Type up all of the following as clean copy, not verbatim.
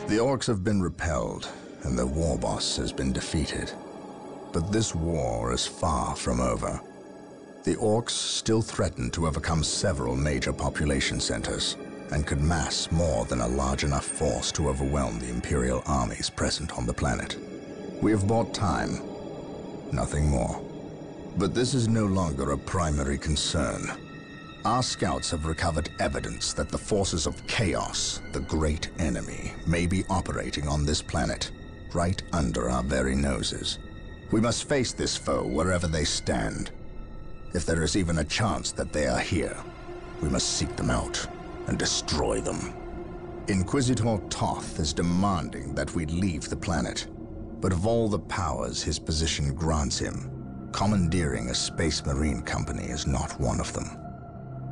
The orcs have been repelled, and their war boss has been defeated. But this war is far from over. The orcs still threaten to overcome several major population centers, and could mass more than a large enough force to overwhelm the Imperial armies present on the planet. We have bought time, nothing more. But this is no longer a primary concern. Our scouts have recovered evidence that the forces of chaos, the great enemy, may be operating on this planet, right under our very noses. We must face this foe wherever they stand. If there is even a chance that they are here, we must seek them out and destroy them. Inquisitor Toth is demanding that we leave the planet, but of all the powers his position grants him, commandeering a space marine company is not one of them.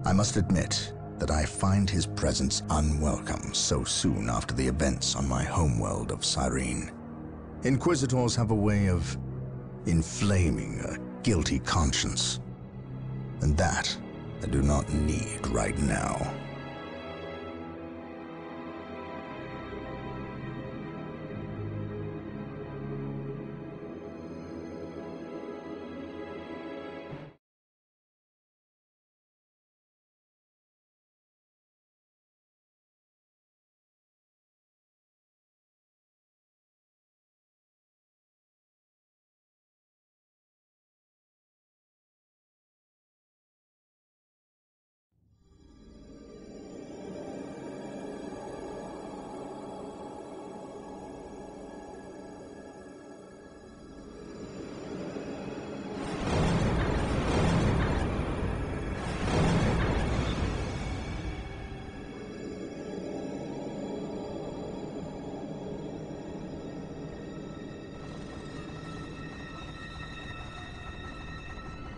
I must admit that I find his presence unwelcome so soon after the events on my homeworld of Cyrene. Inquisitors have a way of inflaming a guilty conscience, and that I do not need right now.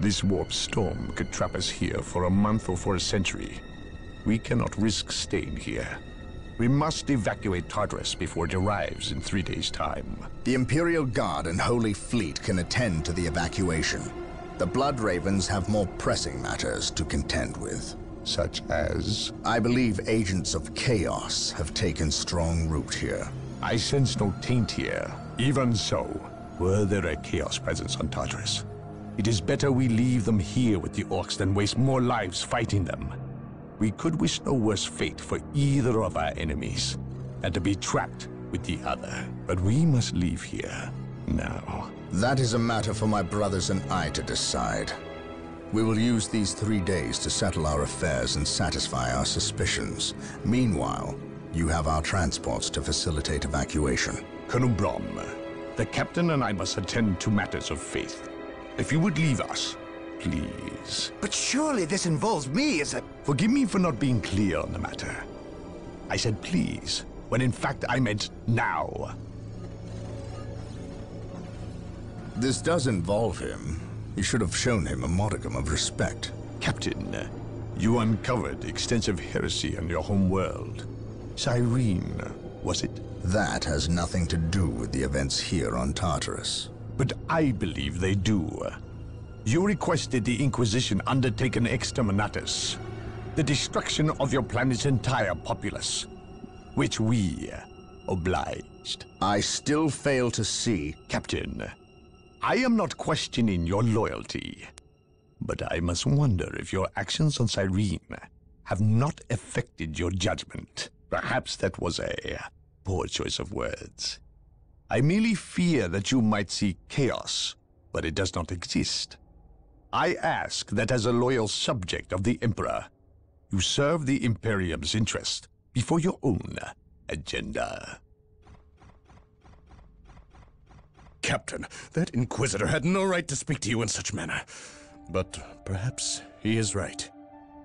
This warp storm could trap us here for a month or for a century. We cannot risk staying here. We must evacuate Tartarus before it arrives in 3 days' time. The Imperial Guard and Holy Fleet can attend to the evacuation. The Blood Ravens have more pressing matters to contend with. Such as? I believe agents of chaos have taken strong root here. I sense no taint here. Even so, were there a chaos presence on Tartarus, it is better we leave them here with the orcs than waste more lives fighting them. We could wish no worse fate for either of our enemies than to be trapped with the other. But we must leave here now. That is a matter for my brothers and I to decide. We will use these 3 days to settle our affairs and satisfy our suspicions. Meanwhile, you have our transports to facilitate evacuation. Colonel Brom, the captain and I must attend to matters of faith. If you would leave us, please. But surely this involves me as a... Forgive me for not being clear on the matter. I said please, when in fact I meant now. This does involve him. You should have shown him a modicum of respect. Captain, you uncovered extensive heresy on your home world. Cyrene, was it? That has nothing to do with the events here on Tartarus. But I believe they do. You requested the Inquisition undertake an exterminatus, the destruction of your planet's entire populace, which we obliged. I still fail to see... Captain, I am not questioning your loyalty, but I must wonder if your actions on Cyrene have not affected your judgment. Perhaps that was a poor choice of words. I merely fear that you might see chaos, but it does not exist. I ask that as a loyal subject of the Emperor, you serve the Imperium's interest before your own agenda. Captain, that Inquisitor had no right to speak to you in such manner. But perhaps he is right.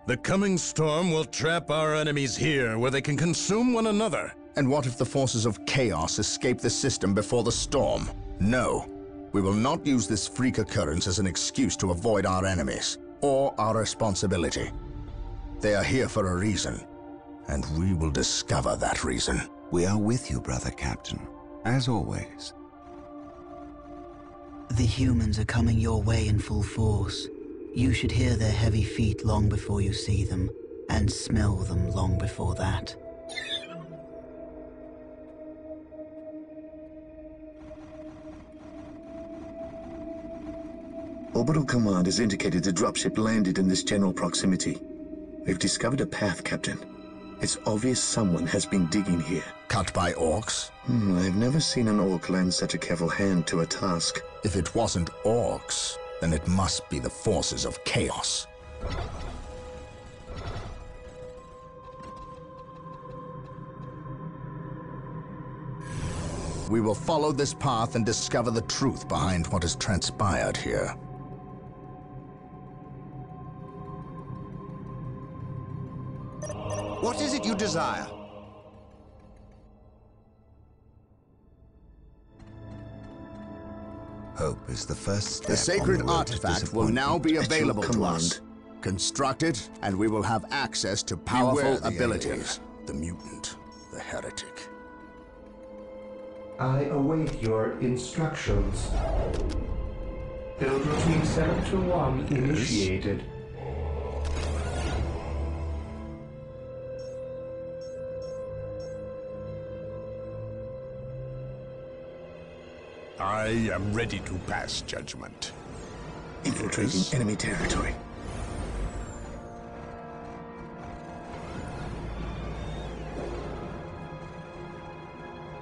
The coming storm will trap our enemies here, where they can consume one another. And what if the forces of chaos escape the system before the storm? No. We will not use this freak occurrence as an excuse to avoid our enemies, or our responsibility. They are here for a reason, and we will discover that reason. We are with you, brother Captain, as always. The humans are coming your way in full force. You should hear their heavy feet long before you see them, and smell them long before that. Orbital Command has indicated the dropship landed in this general proximity. We've discovered a path, Captain. It's obvious someone has been digging here. Cut by orcs? I've never seen an orc lend such a careful hand to a task. If it wasn't orcs, then it must be the forces of chaos. We will follow this path and discover the truth behind what has transpired here. What is it you desire? Hope is the first step. The sacred on the road to artifact will now be available to us. Construct it, and we will have access to powerful abilities. The mutant, the heretic. I await your instructions. Build routine 721 initiated. I am ready to pass judgment. Infiltrating enemy territory.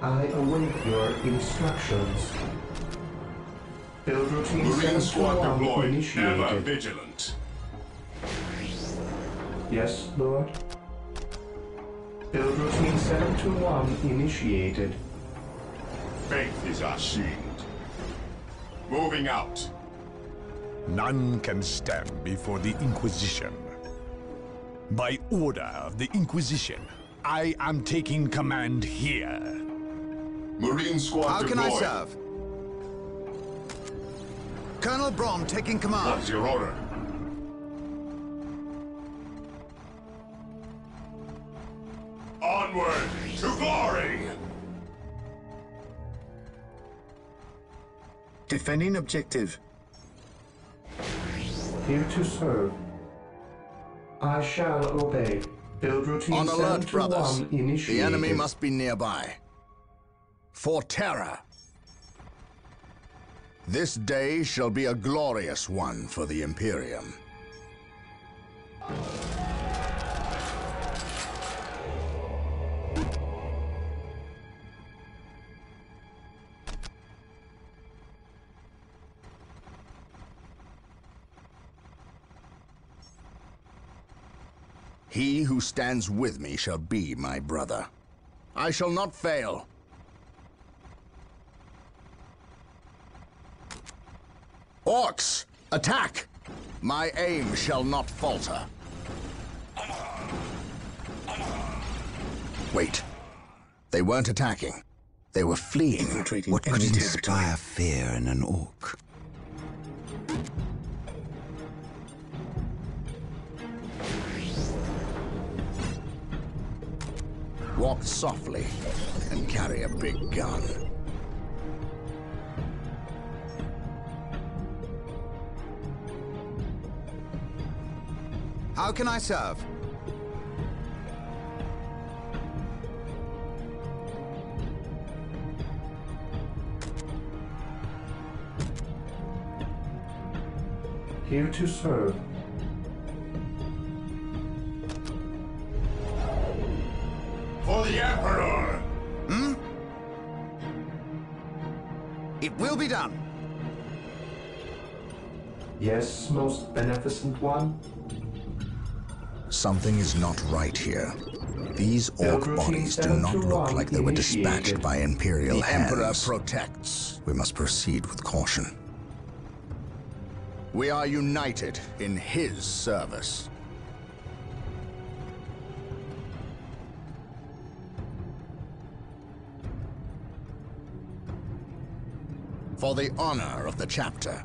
I await your instructions. Build routine Marine squad 721 deployed. Ever initiated. vigilant. Yes, Lord. Build routine 721 initiated. Faith is our shield. Moving out. None can stand before the Inquisition. By order of the Inquisition, I am taking command here. Marine squad How can I deployed. serve? Colonel Brom taking command. What's your order? Onward to glory! Defending objective. Here to serve. I shall obey. Build routine On alert, brothers. 721 initiated. The enemy must be nearby. For terror. This day shall be a glorious one for the Imperium. He who stands with me shall be my brother. I shall not fail. Orcs, attack! My aim shall not falter. Wait. They weren't attacking. They were fleeing. Infiltrating What could enemy territory. inspire fear in an orc? Walk softly and carry a big gun. How can I serve? Here to serve. For the Emperor! It will be done. Yes, most beneficent one. Something is not right here. These orc Routine bodies do not look 721 like they were dispatched initiated. by Imperial hands. Emperor protects. We must proceed with caution. We are united in his service. For the honor of the chapter.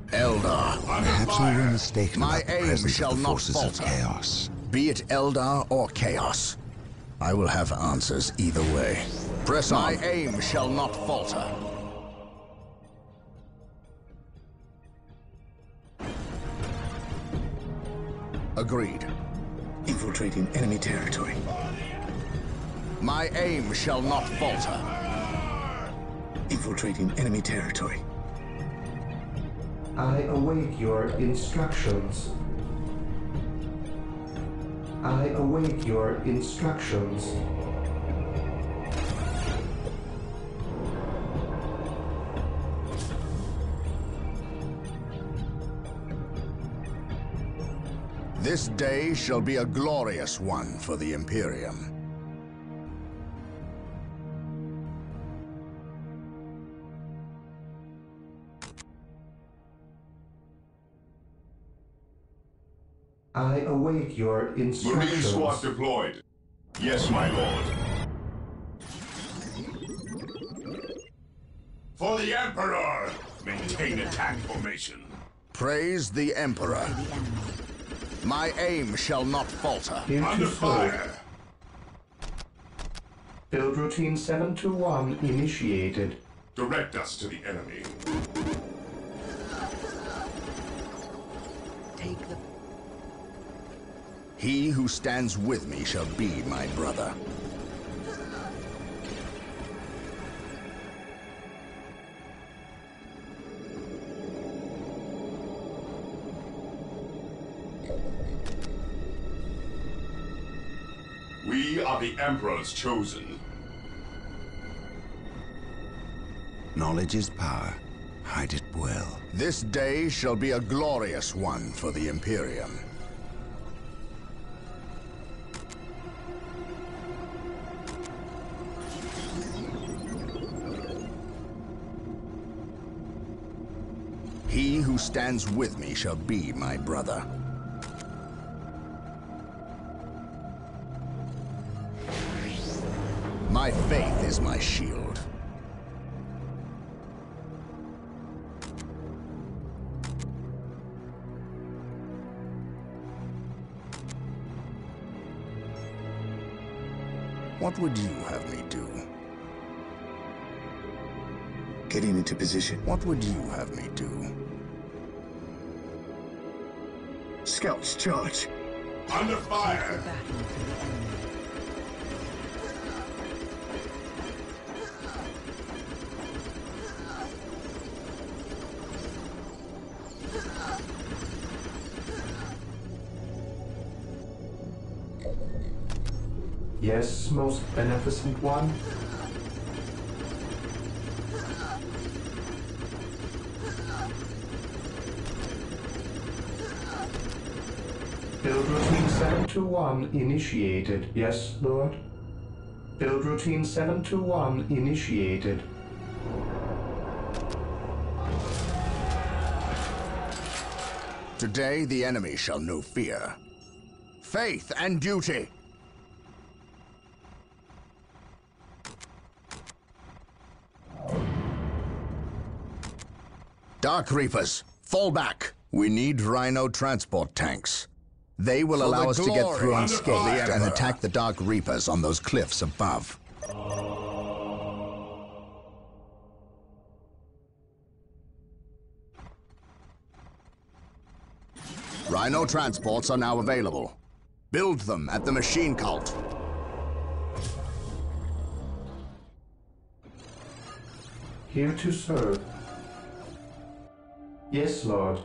Eldar, Perhaps we were mistaken My about the aim presence shall of the not forces of falter. chaos. be it Eldar or Chaos, I will have answers either way. Press on. My aim shall not falter. Agreed. Infiltrating enemy territory. My aim shall not falter. Infiltrating enemy territory. I await your instructions. I await your instructions. This day shall be a glorious one for the Imperium. I await your Marine instructions. squad deployed. Yes, my lord. For the Emperor! Maintain attack formation. Praise the Emperor. My aim shall not falter. Here Under to serve. fire! Build routine 721 initiated. Direct us to the enemy. Take the... He who stands with me shall be my brother. We are the Emperor's chosen. Knowledge is power. Hide it well. This day shall be a glorious one for the Imperium. He who stands with me shall be my brother. My faith is my shield. What would you have me do? Getting into position. What would you have me do? Scouts, charge! Under fire! Yes, most beneficent one. Build routine 721 initiated. Yes, Lord. Build routine 721 initiated. Today the enemy shall know fear. Faith and duty! Dark Reapers, fall back! We need Rhino transport tanks. They will allow us to get through unscathed and attack the Dark Reapers on those cliffs above. Rhino transports are now available. Build them at the machine cult. Here to serve. Yes, Lord.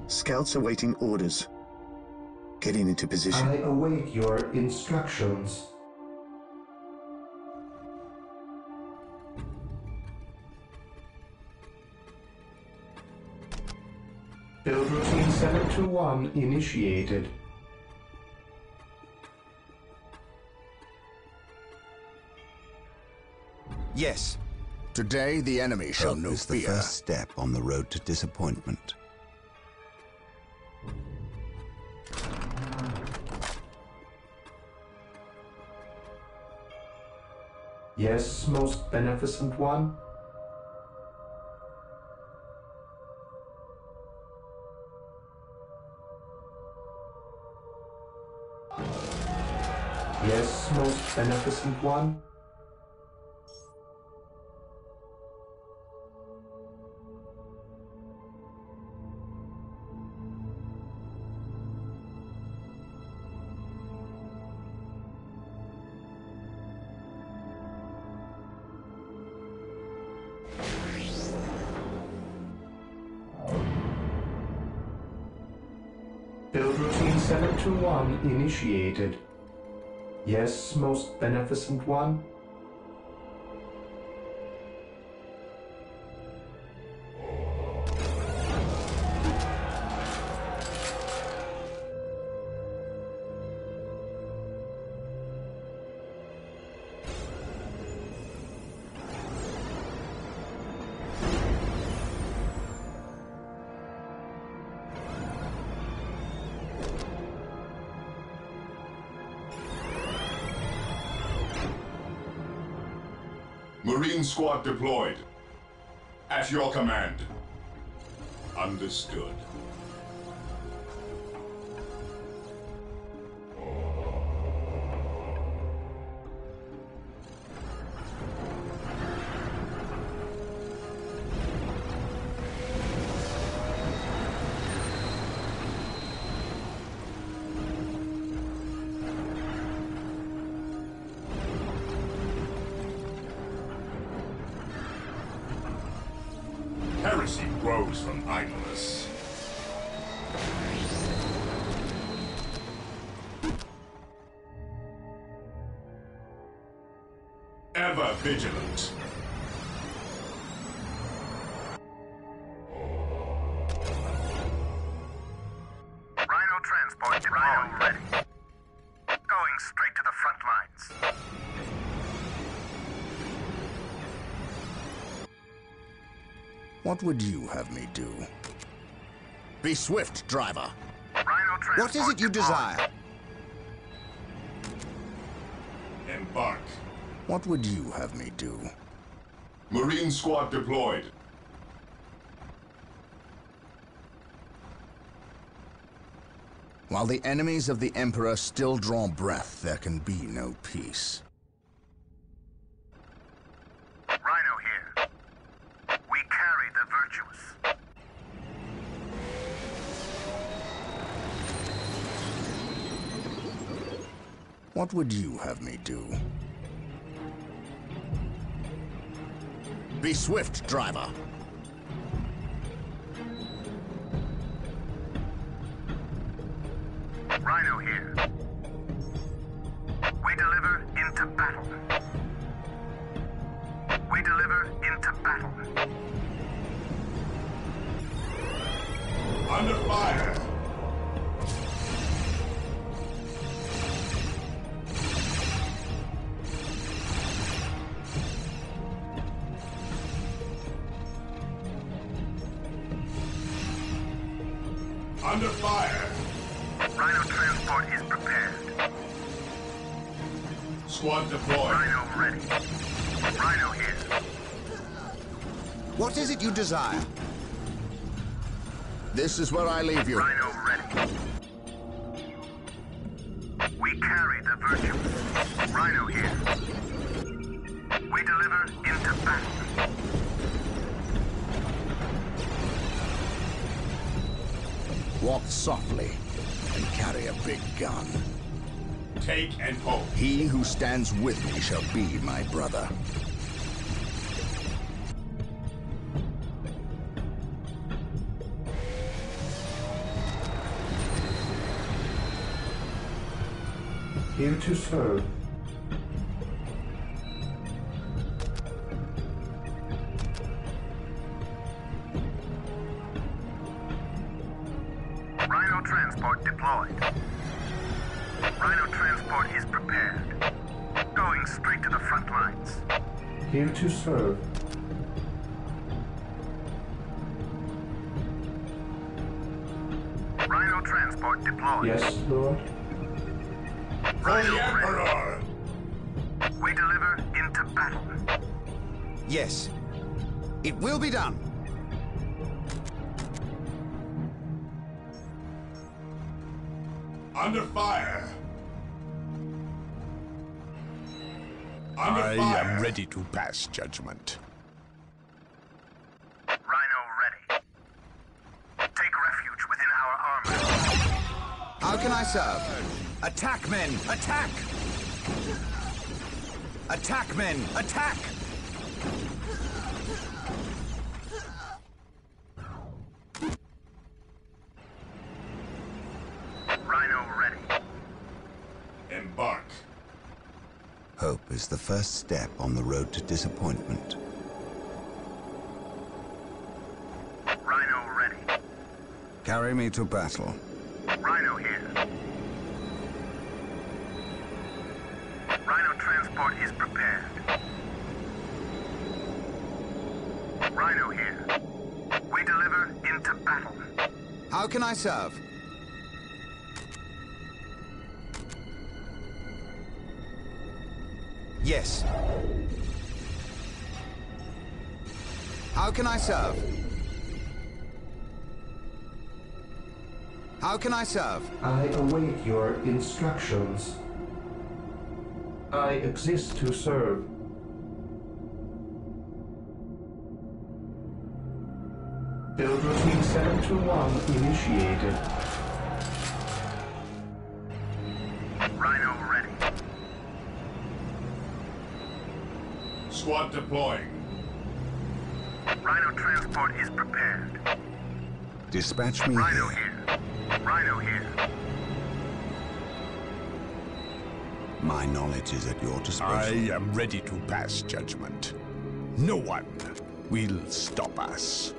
Scouts awaiting orders. Getting into position. I await your instructions. Build routine 721 initiated. Yes. Today the enemy shall Hope know is the fear. first step on the road to disappointment. Yes, most beneficent one. Yes, most beneficent one. Build routine 721 initiated. Yes, most beneficent one? Marine squad deployed. At your command. Understood. Heresy grows from idleness. Ever vigilant. Rhino transport deployed. Rhino ready. Going straight to the front lines. What would you have me do? Be swift, driver. Rhino transport What is it you deployed. desire? Embark. What would you have me do? Marine squad deployed. While the enemies of the Emperor still draw breath, there can be no peace. Rhino here. We carry the virtuous. What would you have me do? Be swift, driver. Rhino here. We deliver into battle. We deliver into battle. Under fire. Under fire. Rhino transport is prepared. Squad deployed. Rhino ready. Rhino here. What is it you desire? This is where I leave you. Rhino ready. We carry the virtuous. Rhino here. We deliver into battle. Walk softly and carry a big gun. Take and hold. He who stands with me shall be my brother. Here to serve. Rhino transport deployed. Rhino transport is prepared. Going straight to the front lines. Here to serve. Rhino transport deployed. Yes, Lord. For the Emperor! We deliver into battle. Yes. It will be done. Under fire. Under I fire. am ready to pass judgment. Rhino ready. Take refuge within our armor. How can I serve? Attack, men! Attack! Attack, men! Attack! Embark. Hope is the first step on the road to disappointment. Rhino ready. Carry me to battle. Rhino here. Rhino transport is prepared. Rhino here. We deliver into battle. How can I serve? Yes. How can I serve? How can I serve? I await your instructions. I exist to serve. Build routine 721 initiated. Rhino ready. Squad deploying. Rhino transport is prepared. Dispatch me Rhino here. here. Rhino here. My knowledge is at your disposal. I am ready to pass judgment. No one will stop us.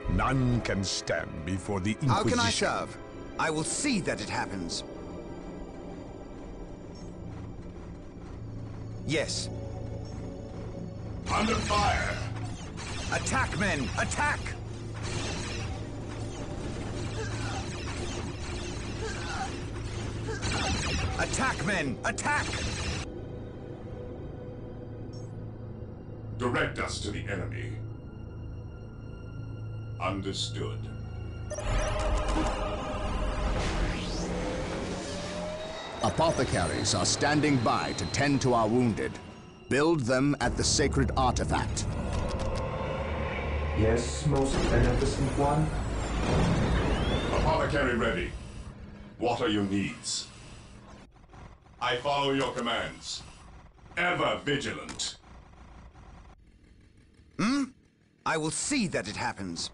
None can stand before the Inquisition. How can I serve? I will see that it happens. Yes. Under fire. Attack, men! Attack! Attack, men! Attack! Direct us to the enemy. Understood. Apothecaries are standing by to tend to our wounded. Build them at the sacred artifact. Yes, most beneficent one. Apothecary ready. What are your needs? I follow your commands. Ever vigilant. I will see that it happens.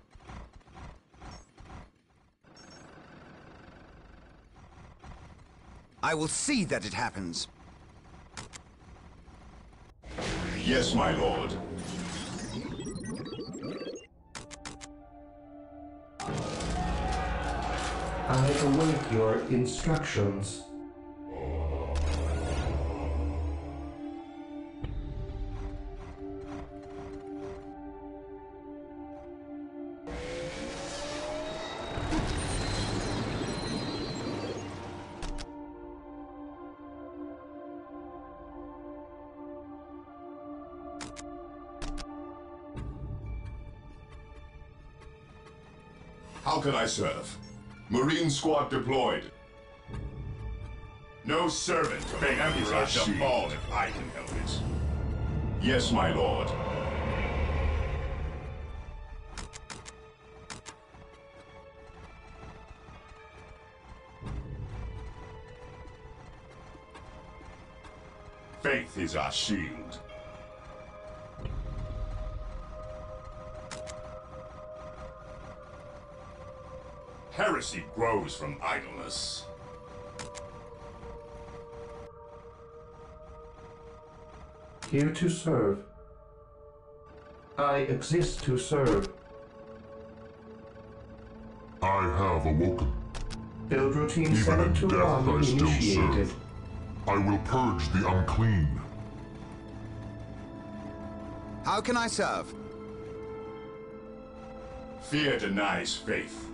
I will see that it happens. Yes, my lord. I await your instructions. How can I serve? Marine squad deployed. No servant of the Emperor shall fall if I can help it. Yes, my lord. Faith is our shield. Heresy grows from idleness. Here to serve. I exist to serve. I have awoken. Build routine Even in death 721 I still initiated. serve. I will purge the unclean. How can I serve? Fear denies faith.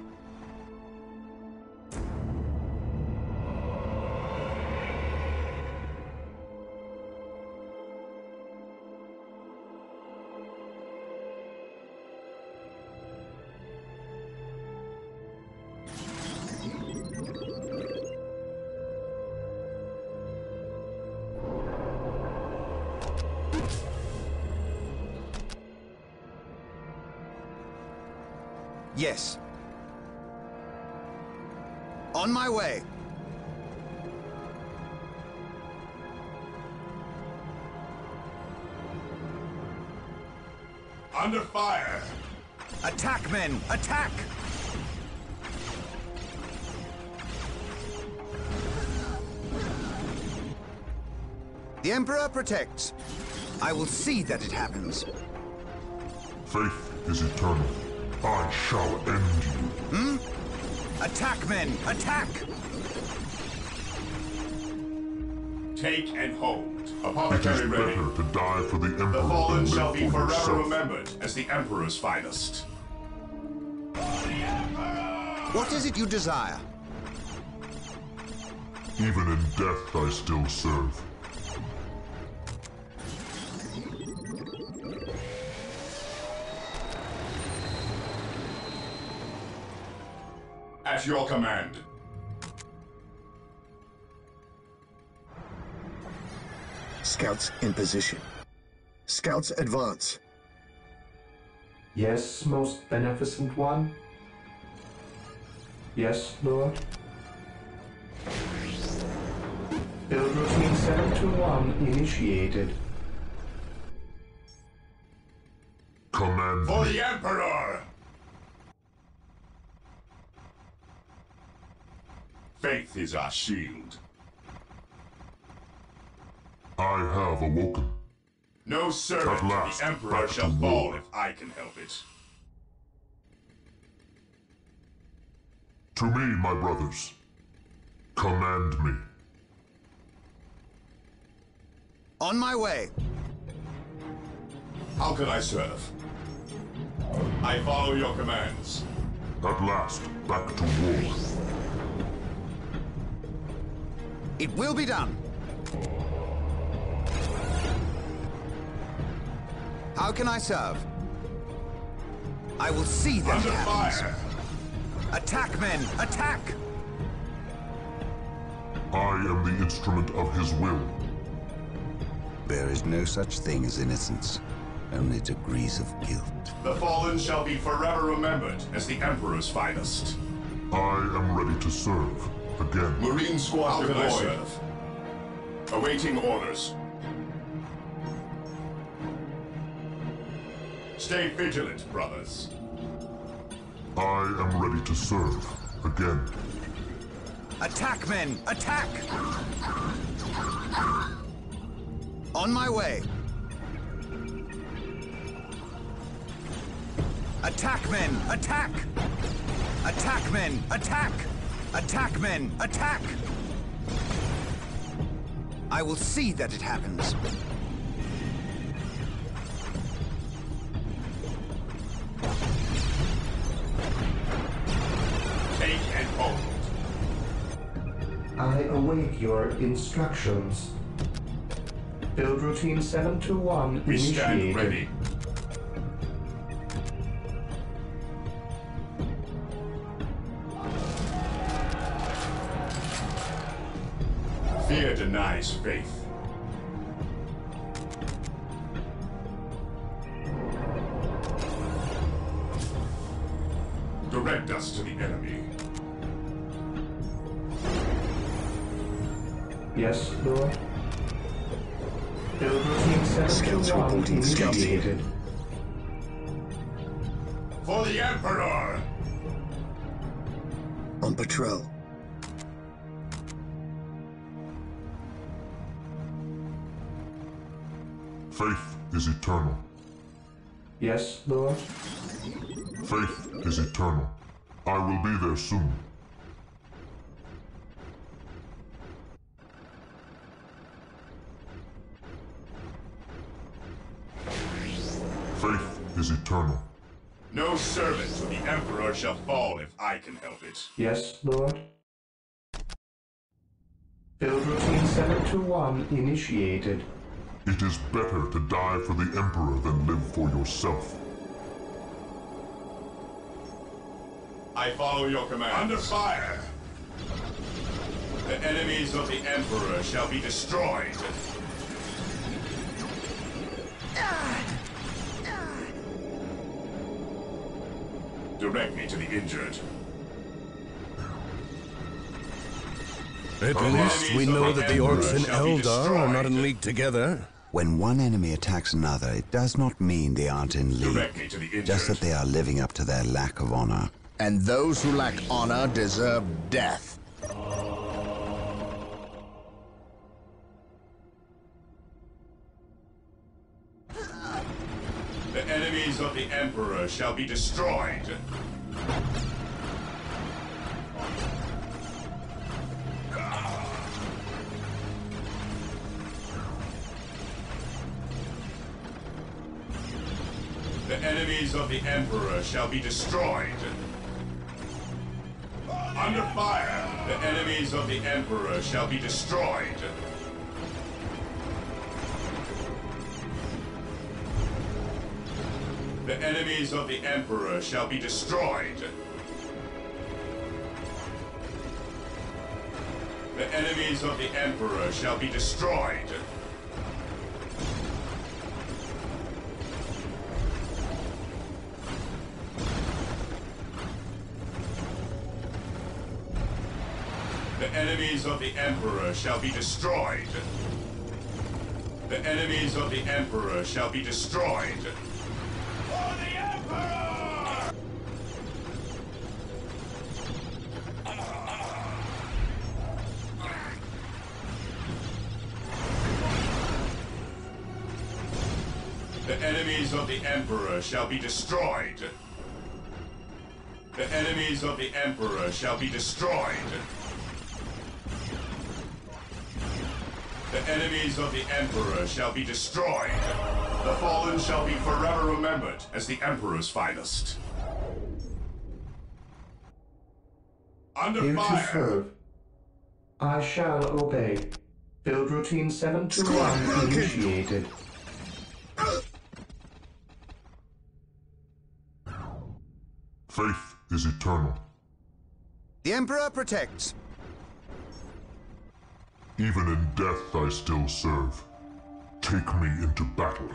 Yes. On my way. Under fire! Attack, men! Attack! The Emperor protects. I will see that it happens. Faith is eternal. I shall end you. Attack, men! Attack! Take and hold. It is Apothecary ready. better to die for the Emperor The fallen than shall live be for forever yourself. remembered as the Emperor's finest. What is it you desire? Even in death I still serve. At your command. Scouts in position. Scouts advance. Yes, most beneficent one. Yes, Lord. Build routine 721 initiated. Command For me. the Emperor! Faith is our shield. I have awoken. No servant At of last, the Emperor back shall to fall war. if I can help it. To me, my brothers. Command me. On my way. How can I serve? I follow your commands. At last, back to war. It will be done. How can I serve? I will see that Under it happens. fire! Attack, men! Attack! I am the instrument of his will. There is no such thing as innocence, only degrees of guilt. The fallen shall be forever remembered as the Emperor's finest. I am ready to serve. Again. Marine squad deployed. How can I serve? Awaiting orders. Stay vigilant, brothers. I am ready to serve. Again. Attack, men! Attack! On my way. Attack, men! Attack! Attack, men! Attack! Attack, men! Attack! I will see that it happens. Take and hold. I await your instructions. Build routine 721 We initiated. stand ready. Fear denies faith. Direct us to the enemy. Yes, Lord. Build routine Scouts 721 reporting scouts here. initiated. For the Emperor! On patrol. Faith is eternal. Yes, Lord. Faith is eternal. I will be there soon. Faith is eternal. No servant of the Emperor shall fall if I can help it. Yes, Lord. Build routine 721 initiated. It is better to die for the Emperor than live for yourself. I follow your command. Under fire! The enemies of the Emperor shall be destroyed. Direct me to the injured. At least we know that the orcs in Eldar are not in league together. When one enemy attacks another, it does not mean they aren't in league. Direct me to the injured. Just that they are living up to their lack of honor. And those who lack honor deserve death. The enemies of the Emperor shall be destroyed. The enemies of the Emperor shall be destroyed. Under fire! The enemies of the Emperor shall be destroyed. The enemies of the Emperor shall be destroyed. The enemies of the Emperor shall be destroyed. The enemies of the Emperor shall be destroyed. The enemies of the Emperor shall be destroyed. For the Emperor! The enemies of the Emperor shall be destroyed. The enemies of the Emperor shall be destroyed. The enemies of the Emperor shall be destroyed. The fallen shall be forever remembered as the Emperor's finest. Under Here to fire! serve. I shall obey. Build routine 721 initiated. Faith is eternal. The Emperor protects. Even in death I still serve. Take me into battle.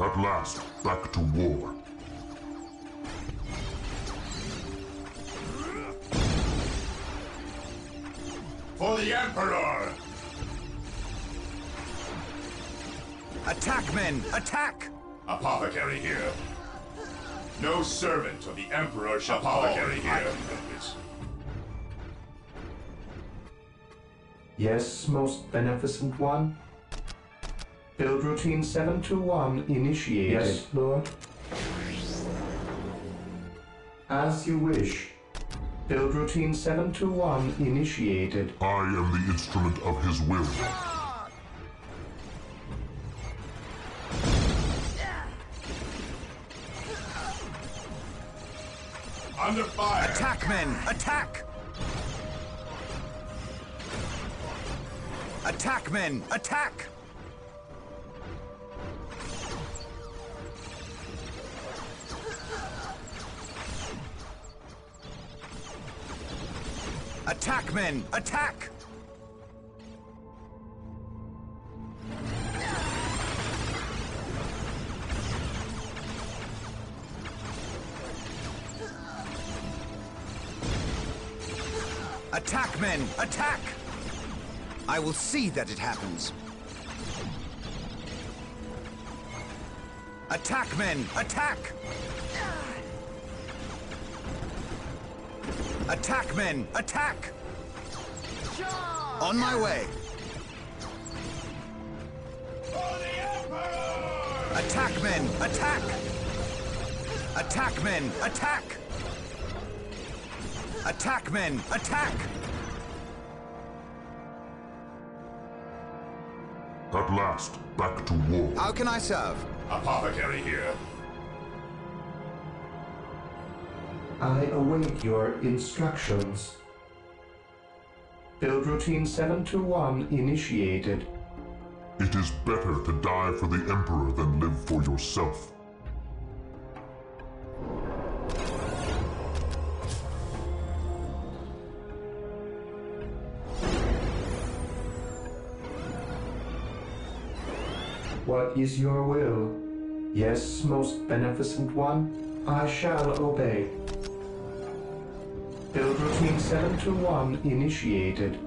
At last, back to war. For the Emperor! Attack, men! Attack! Apothecary here. No servant of the Emperor shall Apothecary here. Yes, most beneficent one. Build routine 721 initiated. Yes, Lord. As you wish. Build routine 721 initiated. I am the instrument of his will. Under fire! Attack, men! Attack! Attack, men! Attack! Attack, men! Attack! Attack, men! Attack! I will see that it happens. Attack, men! Attack! Attack, men! Attack! On my way! Attack, men! Attack! Attack, men! Attack! Attack, men! Attack! At last, back to war. How can I serve? Apothecary here. I await your instructions. Build routine 721 initiated. It is better to die for the Emperor than live for yourself. What is your will? Yes, most beneficent one, I shall obey. Build routine 721 initiated.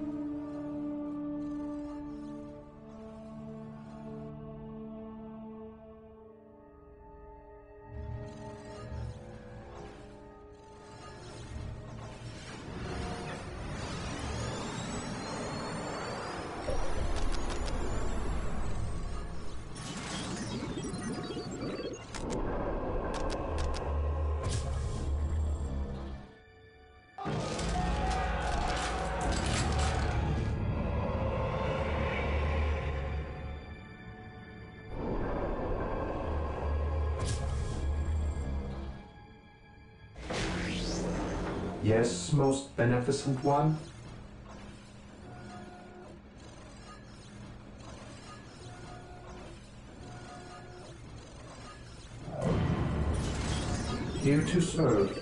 Yes, most beneficent one. Here to serve.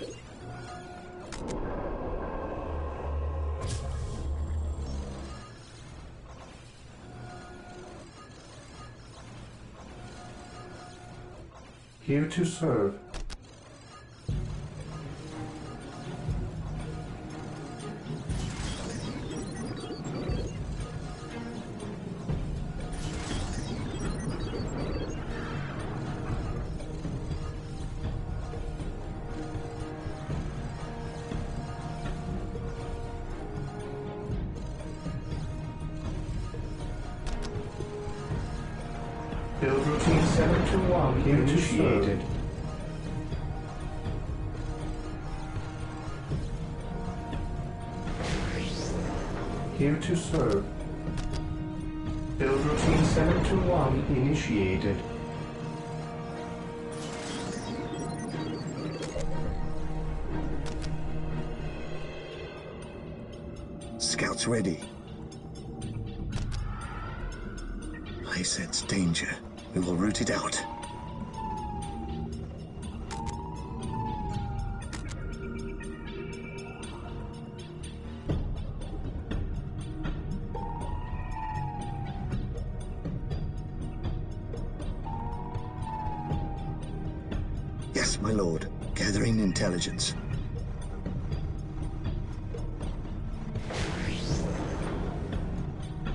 Here to serve. Build routine 721 initiated. Here to serve. Build routine 721 initiated. Scouts ready. I sense danger. We will root it out. Yes, my lord. Gathering intelligence.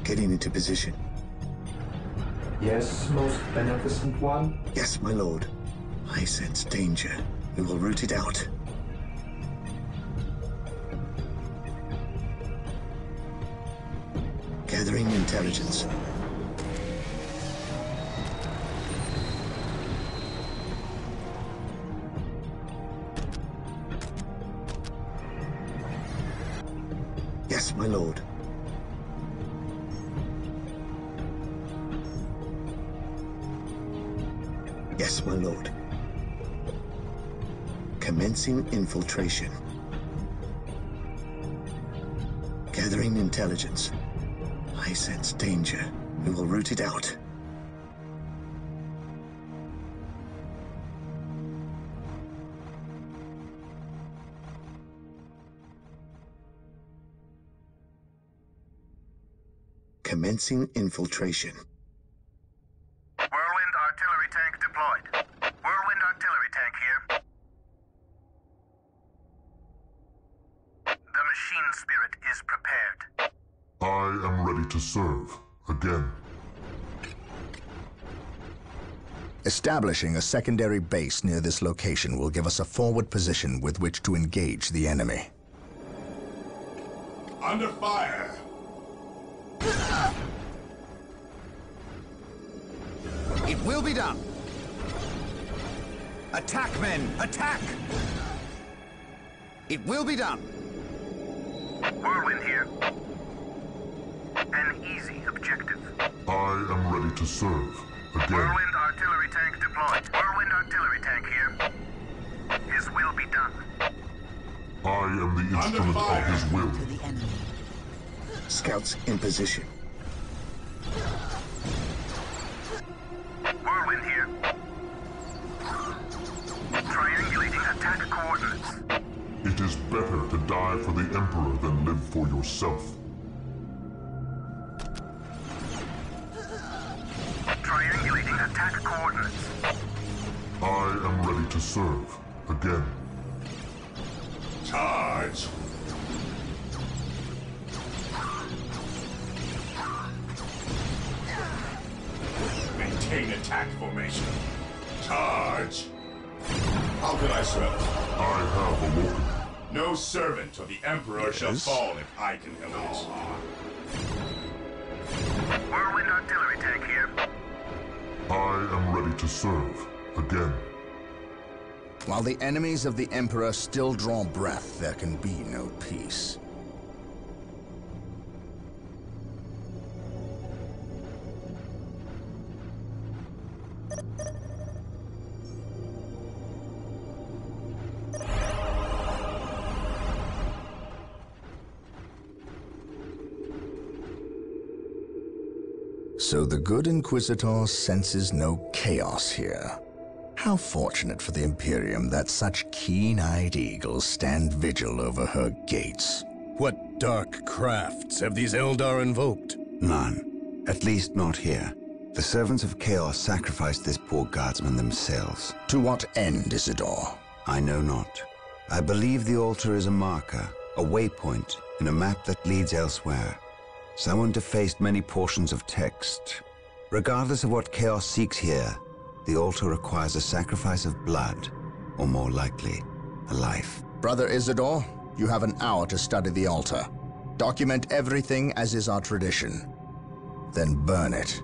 Getting into position. Yes, most beneficent one. Yes, my lord. I sense danger. We will root it out. Gathering intelligence. Yes, my lord. Yes, my lord. Commencing infiltration. Gathering intelligence. I sense danger. We will root it out. Commencing infiltration. Whirlwind artillery tank deployed. Whirlwind artillery tank here. The machine spirit is prepared. I am ready to serve. Again. Establishing a secondary base near this location will give us a forward position with which to engage the enemy. Under fire! It will be done! Attack, men! Attack! It will be done! Whirlwind here. An easy objective. I am ready to serve. Again. Whirlwind artillery tank deployed. Whirlwind artillery tank here. His will be done. I am the instrument of his will. To the enemy. Scouts in position. Whirlwind here. Triangulating attack coordinates. It is better to die for the Emperor than live for yourself. Triangulating attack coordinates. I am ready to serve. Again. Charge! Maintain attack formation. Charge! How can I serve? I have awoken. No servant of the Emperor shall fall if I can help it. Whirlwind artillery tank here. I am ready to serve. Again. While the enemies of the Emperor still draw breath, there can be no peace. So the good Inquisitor senses no chaos here. How fortunate for the Imperium that such keen-eyed eagles stand vigil over her gates. What dark crafts have these Eldar invoked? None. At least not here. The servants of Chaos sacrificed this poor guardsman themselves. To what end, Isidore? I know not. I believe the altar is a marker, a waypoint, in a map that leads elsewhere. Someone defaced many portions of text. Regardless of what Chaos seeks here, the altar requires a sacrifice of blood, or more likely, a life. Brother Isidore, you have an hour to study the altar. Document everything as is our tradition. Then burn it,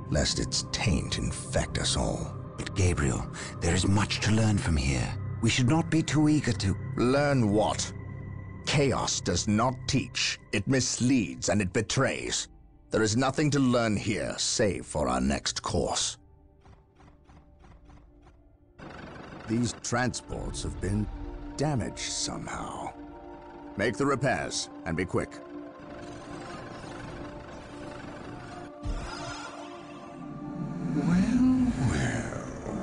lest its taint infect us all. But Gabriel, there is much to learn from here. We should not be too eager to... Learn what? Chaos does not teach. It misleads and it betrays. There is nothing to learn here, save for our next course. These transports have been damaged somehow. Make the repairs, and be quick. Well,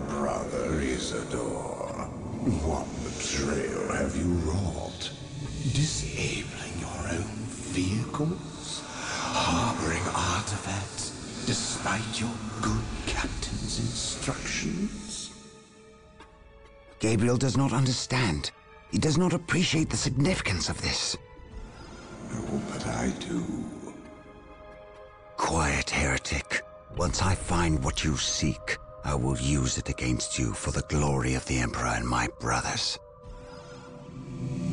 Brother Isidore, what betrayal have you wrought? Disabling your own vehicles? Harboring artifacts despite your good captain's instructions? Gabriel does not understand. He does not appreciate the significance of this. Oh, but I do. Quiet, heretic. Once I find what you seek, I will use it against you for the glory of the Emperor and my brothers.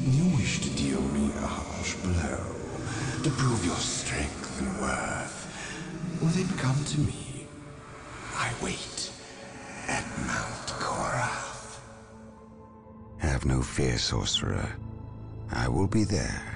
You wish to deal me a harsh blow, to prove your strength and worth. Well, then come to me. I wait at Mount Korath. Have no fear, sorcerer. I will be there.